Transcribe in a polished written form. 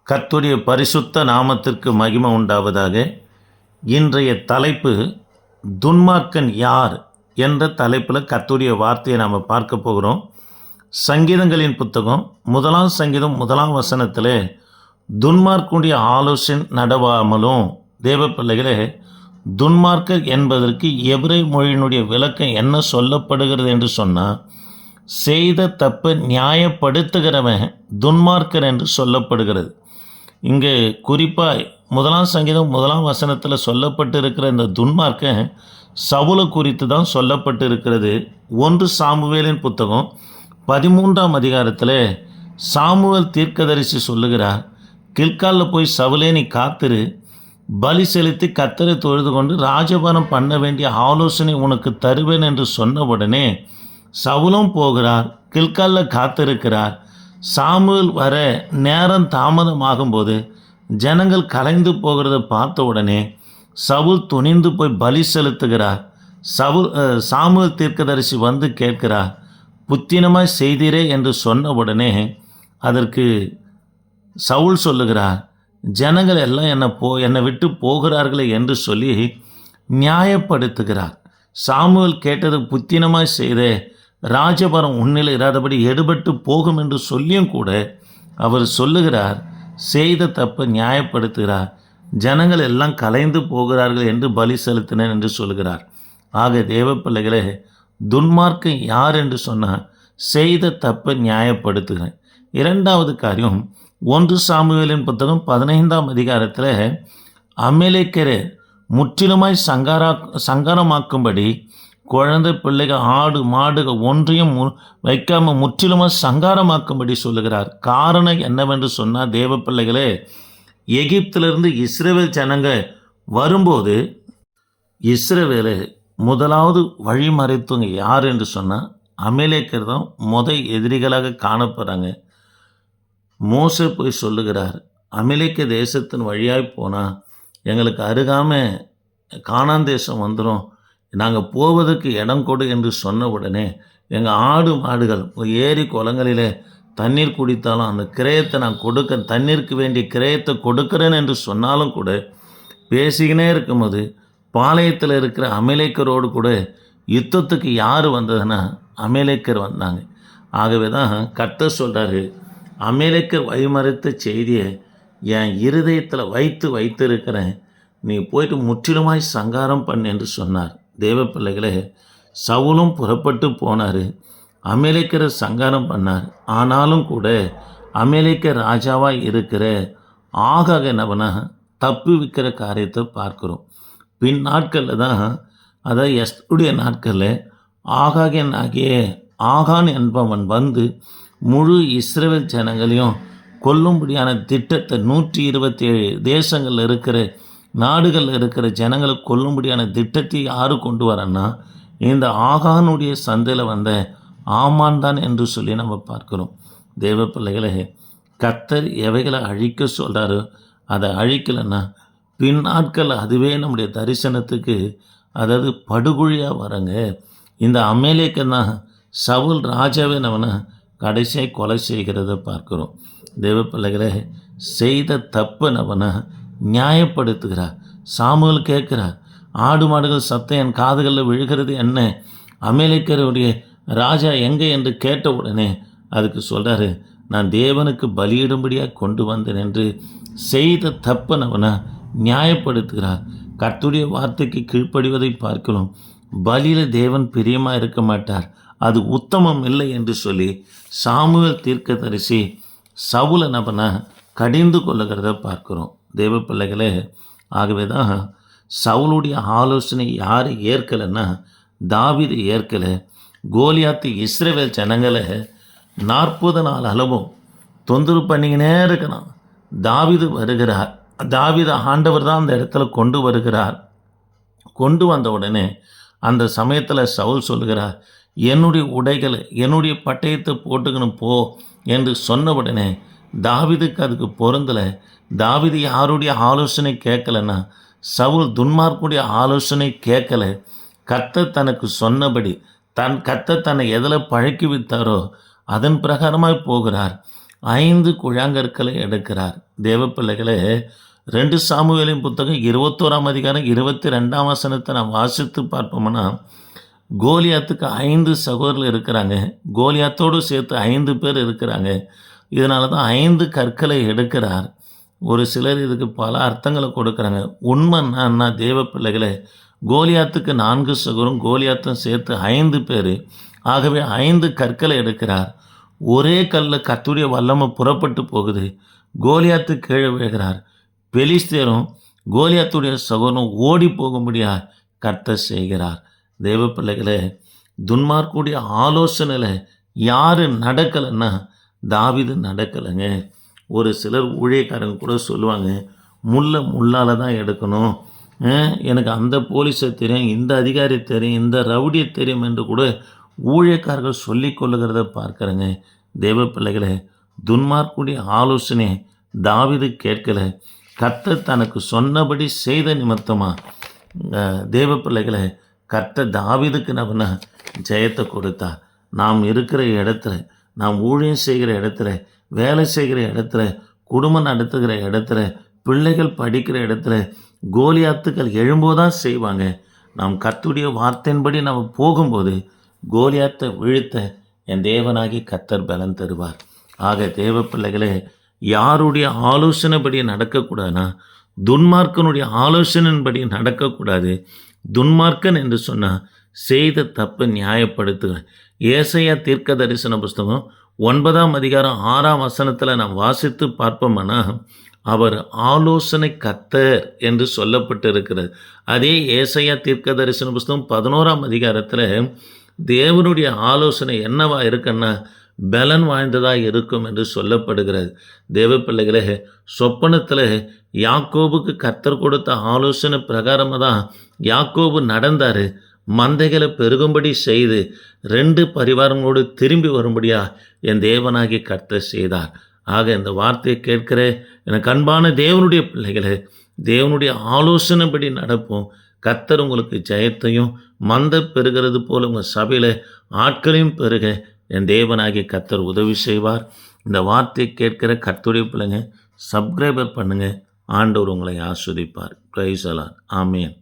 கர்த்தருடைய பரிசுத்த நாமத்திற்கு மகிமை உண்டாவதாக. இன்றைய தலைப்பு துன்மார்க்கன் யார் என்ற தலைப்பில் கர்த்தருடைய வார்த்தையை நாம் பார்க்க போகிறோம். சங்கீதங்களின் புத்தகம் 1 சங்கீதம் 1 துன்மார்க்குடைய ஆலோசனை நடவாமலும். தேவ பிள்ளைகளே, துன்மார்க்கர் என்பதற்கு எபிரேய மொழியினுடைய விளக்கம் என்ன சொல்லப்படுகிறது என்று சொன்னால், செய்த தப்பை நியாயப்படுத்துகிறவன் துன்மார்க்கர் என்று சொல்லப்படுகிறது. இங்கே குறிப்பாக 1 சங்கீதம் 1 சொல்லப்பட்டு இருக்கிற இந்த துன்மார்க்கன் சவுலை குறித்து தான் சொல்லப்பட்டு இருக்கிறது. 1 சாமுவேலின் புத்தகம் 13 சாமுவேல் தீர்க்கதரிசி சொல்லுகிறார், கில்காலில் போய் சவுலே நீ காத்திரு, பலி செலுத்தி கர்த்தரை தொழுது கொண்டு ராஜபாரம் பண்ண வேண்டிய ஆலோசனை உனக்கு தருவேன் என்று சொன்ன உடனே சவுலும் போகிறார், கில்காலில் காத்திருக்கிறார். சாமுவேல் வர நேரம் தாமதமாகும்போது ஜனங்கள் கலைந்து போகிறத பார்த்த உடனே சவுல் துணிந்து போய் பலி செலுத்துகிறார். சாமுவேல் தீர்க்கதரிசி வந்து கேட்கிறார், புத்தினமாய் செய்தீரே என்று சொன்ன உடனே அதற்கு சவுல் சொல்லுகிறார், ஜனங்கள் எல்லாம் என்னை விட்டு போகிறார்களே என்று சொல்லி நியாயப்படுத்துகிறார். சாமுவேல் கேட்டது புத்தினமாய் செய்தே, ராஜபாரம் உன்னில் இராதபடி எடுபட்டு போகும் என்று சொல்லியும் கூட அவர் சொல்லுகிறார், செய்த தப்பை நியாயப்படுத்துகிறார். ஜனங்கள் எல்லாம் கலைந்து போகிறார்கள் என்று பலி செலுத்தினேன் என்று சொல்கிறார். ஆக தேவ பிள்ளைகளே, துன்மார்க்கம் யார் என்று சொன்னால் செய்த தப்பை நியாயப்படுத்துகிறேன். 2வது காரியம், 1 சாமுவேலின் புத்தகம் 15 அமலேக்கரை முற்றிலுமாய் சங்காரமாக்கும்படி குழந்தை பிள்ளைகள் ஆடு மாடுகள் ஒன்றையும் வைக்காமல் முற்றிலுமாக சங்காரமாக்கும்படி சொல்லுகிறார். காரணம் என்னவென்று சொன்னால், தேவ பிள்ளைகளே, எகிப்திலிருந்து இஸ்ரவேல் ஜனங்கள் வரும்போது இஸ்ரவேலை முதலாவது வழிமறைத்தவங்க யார் என்று சொன்னால் அமலேக்கர் தான் எதிரிகளாக காணப்படுறாங்க. மோசே போய் சொல்லுகிறார், அமலேக்க தேசத்தின் வழியாய் போனால் எங்களுக்கு அருகாமல் கானான் தேசம் வந்துடும், நாங்கள் போவதற்கு இடம் கொடு என்று சொன்ன உடனே எங்கள் ஆடு மாடுகள் ஏரி குளங்களிலே தண்ணீர் குடித்தாலும் அந்த கிரயத்தை நான் தண்ணீருக்கு வேண்டிய கிரயத்தை கொடுக்குறேன் என்று சொன்னாலும் கூட பேசிக்கினே இருக்கும்போது பாளையத்தில் இருக்கிற அமலேக்கரோடு கூட யுத்தத்துக்கு யார் வந்ததுன்னா அமலேக்கர் வந்தாங்க. ஆகவே தான் கர்த்தர் சொல்கிறாரு, அமலேக்கர் வழிமறைத்த செய்தியை என் இருதயத்தில் வைத்திருக்கிறேன், நீ போயிட்டு முற்றிலுமாய் சங்காரம் பண்ணு என்று சொன்னார். தேவ பிள்ளைகளே, சவுலும் புறப்பட்டு போனார், அமலேக்கரை சங்காரம் பண்ணார். ஆனாலும் கூட அமலேக்கர் ராஜாவாக இருக்கிற ஆகாக என்னவனா தப்பி விற்கிற காரியத்தை பார்க்குறோம். பின் நாட்களில் தான், அதாவது எஸ்டைய நாட்களில் ஆகாகன் ஆகிய ஆகான் என்பவன் வந்து முழு இஸ்ரவேல் ஜனங்களையும் கொல்லும்படியான திட்டத்தை 127 தேசங்களில் இருக்கிற நாடுகளில் இருக்கிற ஜனங்களை கொல்லும்படியான திட்டத்தை யார் கொண்டு வரன்னா இந்த ஆகானுடைய சந்தையில் வந்த ஆமான் தான் என்று சொல்லி நம்ம பார்க்குறோம். தேவ பிள்ளைகளே, கர்த்தர் எவைகளை அழிக்க சொல்கிறாரோ அதை அழிக்கலைன்னா பின் நாட்கள் அதுவே நம்முடைய தரிசனத்துக்கு அதாவது படுகொழியாக வரங்க. இந்த அமலேக்கன் தான் சவுல் ராஜாவே நம்மனை கடைசியாக கொலை செய்கிறத பார்க்குறோம். தேவ பிள்ளைகளே, செய்த தப்பு நம்மனை நியாயப்படுத்துகிறார். சாமுவேல் கேட்கிறார், ஆடு மாடுகள் சத்தம் என் காதுகளில் விழுகிறது என்ன, அமலேக்கருடைய ராஜா எங்கே என்று கேட்ட உடனே அதுக்கு சொல்கிறாரு, நான் தேவனுக்கு பலியிடும்படியாக கொண்டு வந்தேன் என்று செய்த தப்பை நம்மனை நியாயப்படுத்துகிறார். கர்த்தருடைய வார்த்தைக்கு கீழ்ப்படிவதை பார்க்கிறோம். பலியில் தேவன் பிரியமாக இருக்க மாட்டார், அது உத்தமம் இல்லை என்று சொல்லி சாமுவேல் தீர்க்கதரிசி சவுலை நம்மனை கடிந்து கொள்ளுகிறத பார்க்குறோம். தேவ பிள்ளைகளே, ஆகவே தான் சவுலுடைய ஆலோசனை யார் ஏற்கலைன்னா தாவீது ஏற்கலை. கோலியாத்து இஸ்ரவேல் ஜனங்களை 40 நாள் அளவும் தொந்தரவு பண்ணிக்கினே இருக்கணும். தாவீது வருகிறார், தாவீது ஆண்டவர் தான் அந்த இடத்துல கொண்டு வருகிறார். கொண்டு வந்த உடனே அந்த சமயத்தில் சவுல் சொல்லுகிறார், என்னுடைய உடைகளை என்னுடைய பட்டயத்தை போட்டுக்கணும் போ என்று சொன்ன உடனே தாவீதுக்கு அதுக்கு பொருந்தலை. தாவீது யாருடைய ஆலோசனை கேட்கலைன்னா சவுல் துன்மார்க்குடைய ஆலோசனை கேட்கலை. கர்த்தர் தனக்கு சொன்னபடி கர்த்தர் தன்னை எதில் பழக்கி வித்தாரோ அதன் பிரகாரமாய் போகிறார். 5 கூழாங்கற்களை எடுக்கிறார். தேவ பிள்ளைகளே, 2 சாமுவேலின் புத்தகம் 21ஆம் அதிகாரம் 22ஆம் வசனத்தை நாம் வாசித்து பார்ப்போம்னா, கோலியாத்துக்கு 5 சகோதரர்கள் இருக்கிறாங்க. கோலியாத்தோடு சேர்த்து 5 பேர் இருக்கிறாங்க. இதனால தான் 5 கற்களை எடுக்கிறார். ஒரு சிலர் இதுக்கு பல அர்த்தங்களை கொடுக்குறாங்க. உண்மைன்னா தேவ பிள்ளைகளே, கோலியாத்துக்கு 4 சகோதரரும் கோலியாத்தும் சேர்த்து 5 பேர். ஆகவே 5 கற்களை எடுக்கிறார். ஒரே கல்லில் கர்த்தருடைய வல்லமை புறப்பட்டு போகுது. கோலியாத்து கீழே விழுகிறார். பெலிஸ்தேரும் கோலியாத்துடைய சகோதரனும் ஓடி போகும்படியா கர்த்தர் செய்கிறார். தேவ பிள்ளைகளே, துன்மார்க்குடைய ஆலோசனையில் யார் நடக்கலைன்னா தாவீது நடக்கலைங்க. ஒரு சிலர் ஊழியக்காரங்க கூட சொல்லுவாங்க, முள்ளால் தான் எடுக்கணும், எனக்கு அந்த போலீஸை தெரியும், இந்த அதிகாரி தெரியும், இந்த ரவுடியை தெரியும் என்று கூட ஊழியக்காரர்கள் சொல்லி கொள்ளுகிறத பார்க்குறேங்க. தேவ பிள்ளைகளே, துன்மார்க்குடைய ஆலோசனை தாவீது கேட்கலை. கர்த்தர் தனக்கு சொன்னபடி செய்த நிமித்தமாக தேவ பிள்ளைகளை கர்த்தர் தாவீதுக்கு நம்ம ஜெயத்தை கொடுத்தா. நாம் இருக்கிற இடத்துல, நாம் ஊழியம் செய்கிற இடத்துல, வேலை செய்கிற இடத்துல, குடும்பம் நடத்துகிற இடத்துல, பிள்ளைகள் படிக்கிற இடத்துல கோலியாத்துக்கள் எழும்போதான் செய்வாங்க. நாம் கர்த்தருடைய வார்த்தையின்படி நம்ம போகும்போது கோலியாத்தை வீழ்த்த என் தேவனாகி கர்த்தர் பலன் தருவார். ஆக தேவ பிள்ளைகளே, யாருடைய ஆலோசனைப்படி நடக்கக்கூடாதுன்னா துன்மார்க்கனுடைய ஆலோசனையின்படி நடக்கக்கூடாது. துன்மார்க்கன் என்று சொன்னால் செய்த தப்பை நியாயப்படுத்துகிறேன். ஏசாயா தீர்க்க தரிசன புஸ்தகம் 9ஆம் அதிகாரம் 6ஆம் வசனத்தில் நாம் வாசித்து பார்ப்போம்னா, அவர் ஆலோசனை கர்த்தர் என்று சொல்லப்பட்டிருக்கிறது. அதே ஏசாயா தீர்க்க தரிசன புஸ்தகம் 11ஆம் அதிகாரத்தில் தேவனுடைய ஆலோசனை என்னவா இருக்குன்னா பலன் வாய்ந்ததாக இருக்கும் என்று சொல்லப்படுகிறது. தேவ பிள்ளைகளே, சொப்பனத்தில் யாக்கோபுக்கு கர்த்தர் கொடுத்த ஆலோசனை பிரகாரமாக தான் யாக்கோபு நடந்தார். மந்தைகளை பெருகும்படி செய்து 2 பரிவாரங்களோடு திரும்பி வரும்படியா என் தேவனாகி கர்த்தர் செய்தார். ஆக இந்த வார்த்தையை கேட்கிற எனக்கு அன்பான தேவனுடைய பிள்ளைகளே, தேவனுடைய ஆலோசனைப்படி நடப்போம். கர்த்தர் உங்களுக்கு ஜெயத்தையும் மந்த பெருகிறது போல உங்கள் சபையில் ஆட்களையும் பெருக என் தேவனாகிய கர்த்தர் உதவி செய்வார். இந்த வார்த்தையை கேட்கிற கர்த்தருடைய பிள்ளைங்க சப்ஸ்கிரைபர் பண்ணுங்கள். ஆண்டவர் உங்களை ஆஸ்வதிப்பார். Praise the Lord. ஆமென்.